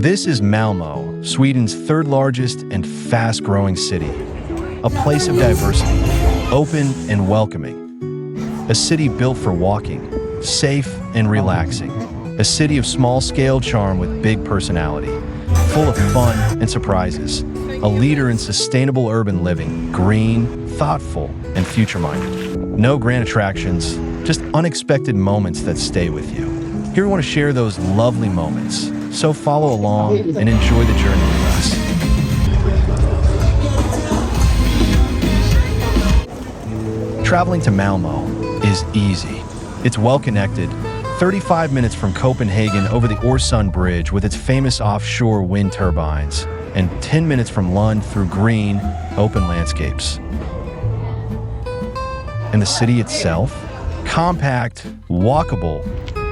This is Malmö, Sweden's third largest and fast-growing city. A place of diversity, open and welcoming. A city built for walking, safe and relaxing. A city of small-scale charm with big personality, full of fun and surprises. A leader in sustainable urban living, green, thoughtful, and future-minded. No grand attractions, just unexpected moments that stay with you. Here we want to share those lovely moments, so follow along and enjoy the journey with us. Traveling to Malmö is easy. It's well-connected, 35 minutes from Copenhagen over the Øresund Bridge with its famous offshore wind turbines, and 10 minutes from Lund through green, open landscapes. And the city itself? Compact, walkable,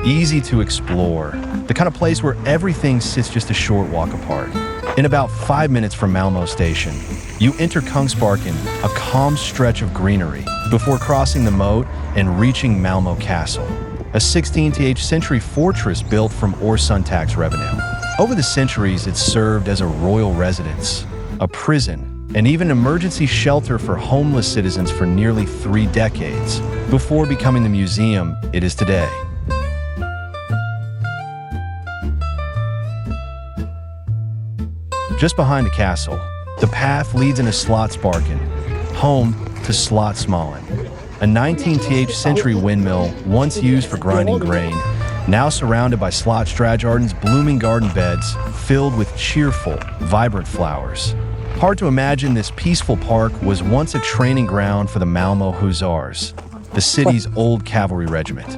easy to explore. The kind of place where everything sits just a short walk apart. In about 5 minutes from Malmö station, you enter Kungsparken, a calm stretch of greenery, before crossing the moat and reaching Malmö Castle, a 16th century fortress built from Øresund tax revenue. Over the centuries, it served as a royal residence, a prison, and even emergency shelter for homeless citizens for nearly 3 decades, before becoming the museum it is today. Just behind the castle, the path leads into Slottsparken, home to Slottsmalen, a 19th century windmill once used for grinding grain, now surrounded by Slottsträdgården's blooming garden beds filled with cheerful, vibrant flowers. Hard to imagine this peaceful park was once a training ground for the Malmö Hussars, the city's old cavalry regiment.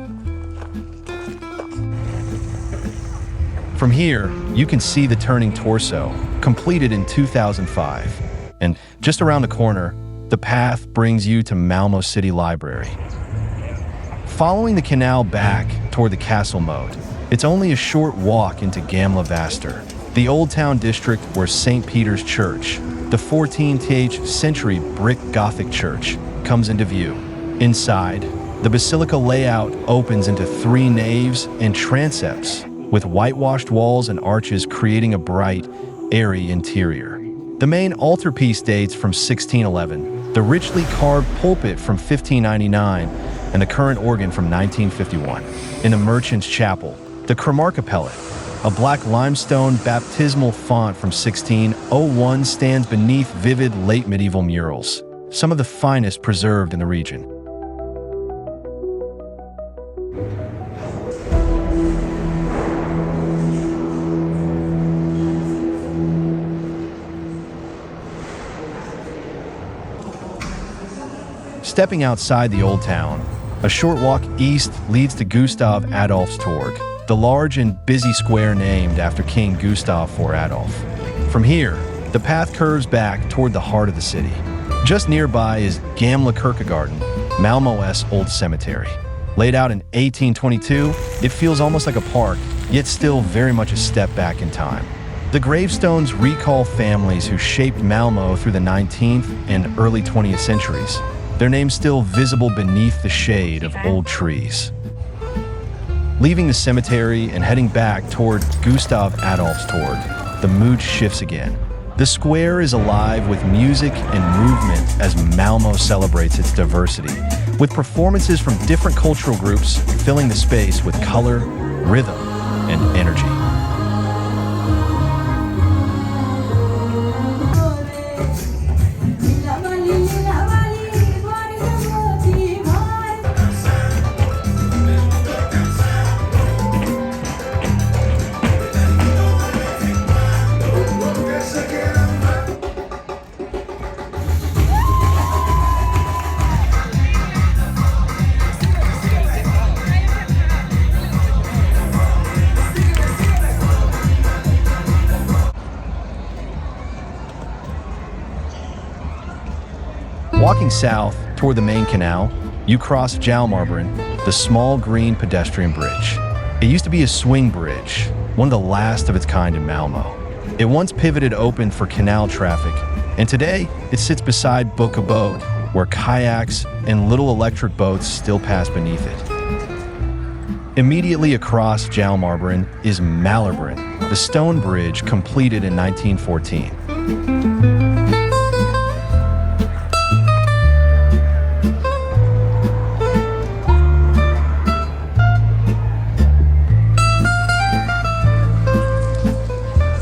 From here, you can see the turning torso, completed in 2005. And just around the corner, the path brings you to Malmö City Library. Following the canal back toward the castle moat, it's only a short walk into Gamla Väster, the Old Town district where St. Peter's Church, the 14th century brick Gothic church, comes into view. Inside, the basilica layout opens into 3 naves and transepts, with whitewashed walls and arches creating a bright, airy interior. The main altarpiece dates from 1611, the richly carved pulpit from 1599, and the current organ from 1951. In the Merchant's Chapel, the Kramarkapellet, a black limestone baptismal font from 1601, stands beneath vivid late medieval murals, some of the finest preserved in the region. Stepping outside the Old Town, a short walk east leads to Gustav Adolf's Torg, the large and busy square named after King Gustav IV Adolf. From here, the path curves back toward the heart of the city. Just nearby is Gamla Kyrkogården, Malmö's old cemetery. Laid out in 1822, it feels almost like a park, yet still very much a step back in time. The gravestones recall families who shaped Malmö through the 19th and early 20th centuries, their names still visible beneath the shade of old trees. Leaving the cemetery and heading back toward Gustav Adolf's Torg, the mood shifts again. The square is alive with music and movement as Malmö celebrates its diversity, with performances from different cultural groups filling the space with color, rhythm, and energy. Walking south toward the main canal, you cross Hjalmarbron, the small green pedestrian bridge. It used to be a swing bridge, one of the last of its kind in Malmö. It once pivoted open for canal traffic, and today it sits beside Boka Boat, where kayaks and little electric boats still pass beneath it. Immediately across Hjalmarbron is Mälarbron, the stone bridge completed in 1914.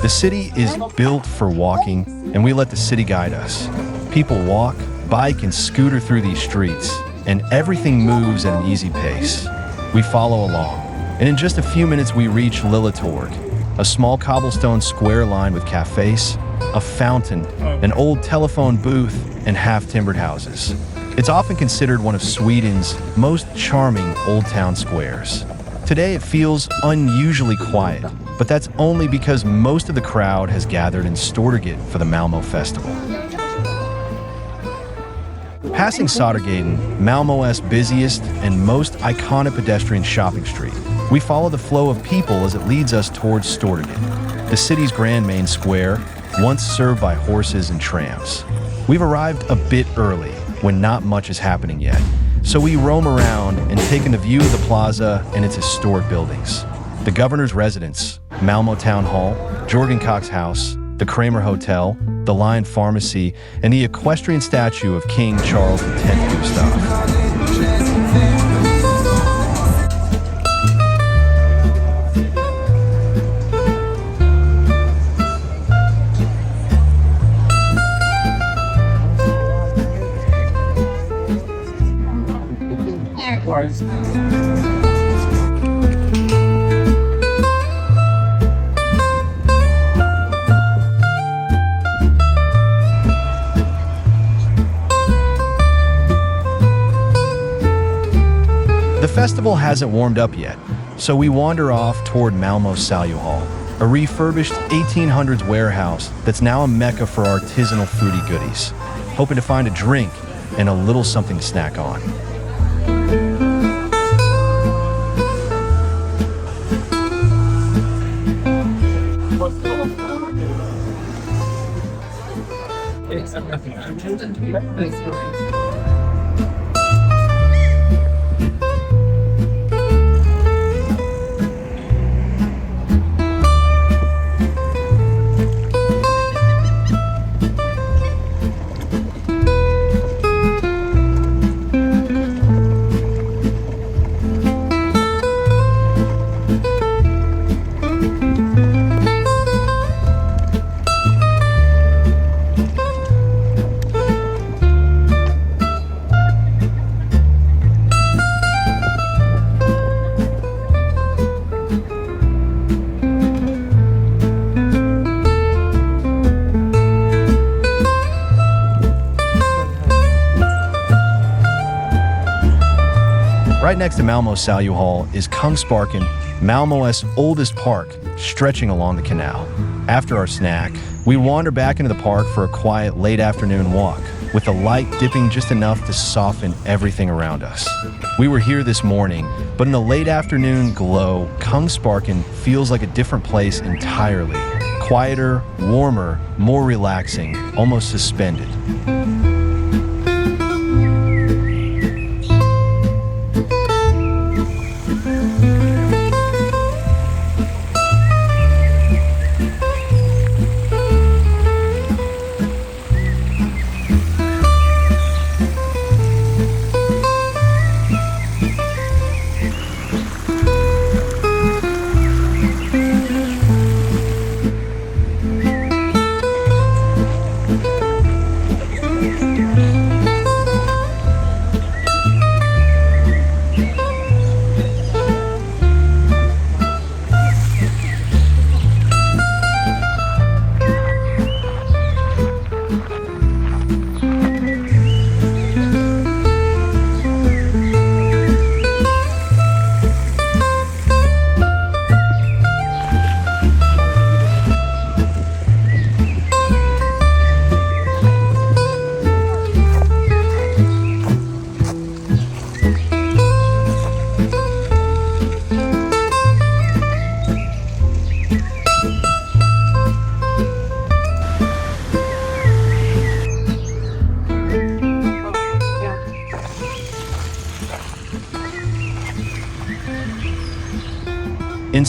The city is built for walking, and we let the city guide us. People walk, bike, and scooter through these streets, and everything moves at an easy pace. We follow along, and in just a few minutes we reach Lilletorg, a small cobblestone square lined with cafes, a fountain, an old telephone booth, and half-timbered houses. It's often considered one of Sweden's most charming old town squares. Today it feels unusually quiet, but that's only because most of the crowd has gathered in Stortorget for the Malmö Festival. Passing Södergaten, Malmö's busiest and most iconic pedestrian shopping street, we follow the flow of people as it leads us towards Stortorget, the city's grand main square, once served by horses and trams. We've arrived a bit early, when not much is happening yet, so we roam around and take in the view of the plaza and its historic buildings. The governor's residence, Malmö Town Hall, Jörgen Koch's house, the Kramer Hotel, the Lion Pharmacy, and the equestrian statue of King Charles X Gustav. The festival hasn't warmed up yet, so we wander off toward Malmö Saluhall, a refurbished 1800s warehouse that's now a mecca for artisanal foodie goodies, hoping to find a drink and a little something to snack on. Right next to Malmö Saluhall is Kungsparken, Malmö's oldest park, stretching along the canal. After our snack, we wander back into the park for a quiet late afternoon walk, with the light dipping just enough to soften everything around us. We were here this morning, but in the late afternoon glow, Kungsparken feels like a different place entirely. Quieter, warmer, more relaxing, almost suspended.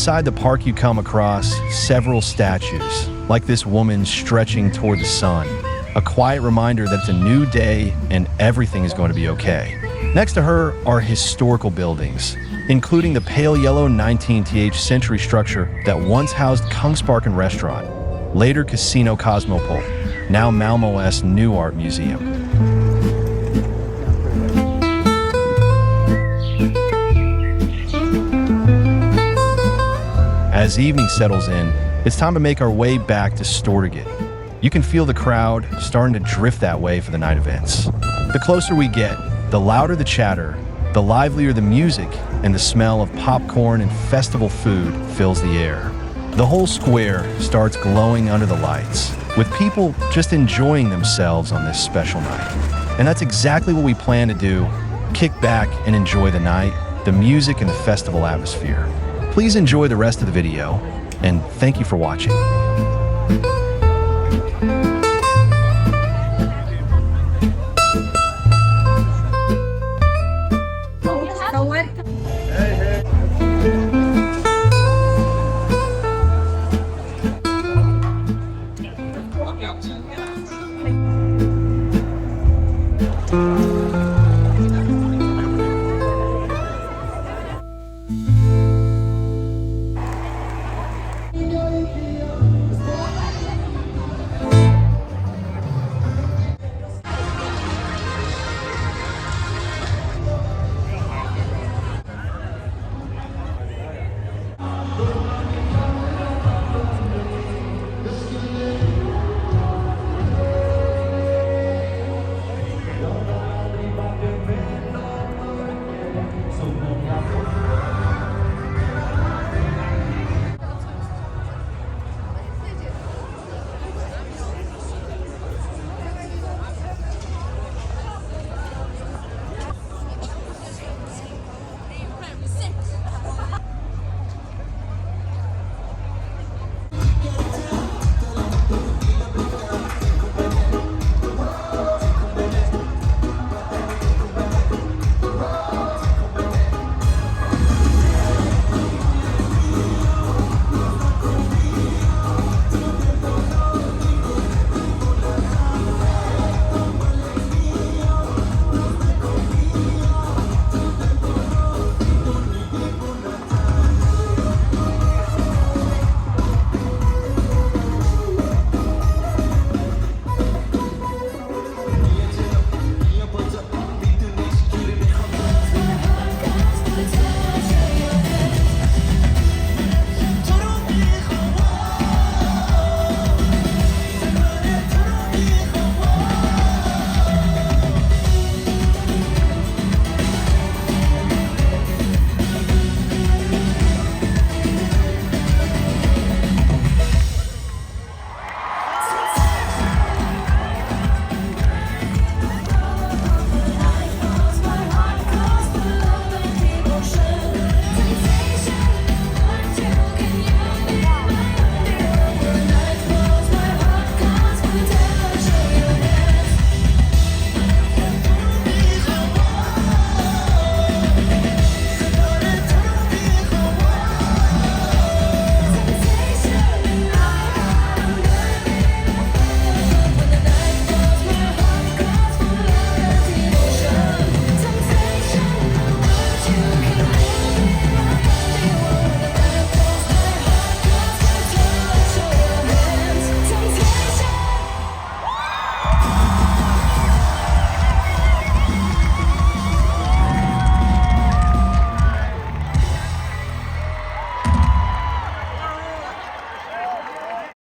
Inside the park, you come across several statues, like this woman stretching toward the sun, a quiet reminder that it's a new day and everything is going to be okay. Next to her are historical buildings, including the pale yellow 19th century structure that once housed Kungsparken Restaurant, later Casino Cosmopol, now Malmö's new art museum. As evening settles in, it's time to make our way back to Stortinget. You can feel the crowd starting to drift that way for the night events. The closer we get, the louder the chatter, the livelier the music, and the smell of popcorn and festival food fills the air. The whole square starts glowing under the lights, with people just enjoying themselves on this special night. And that's exactly what we plan to do: kick back and enjoy the night, the music, and the festival atmosphere. Please enjoy the rest of the video, and thank you for watching.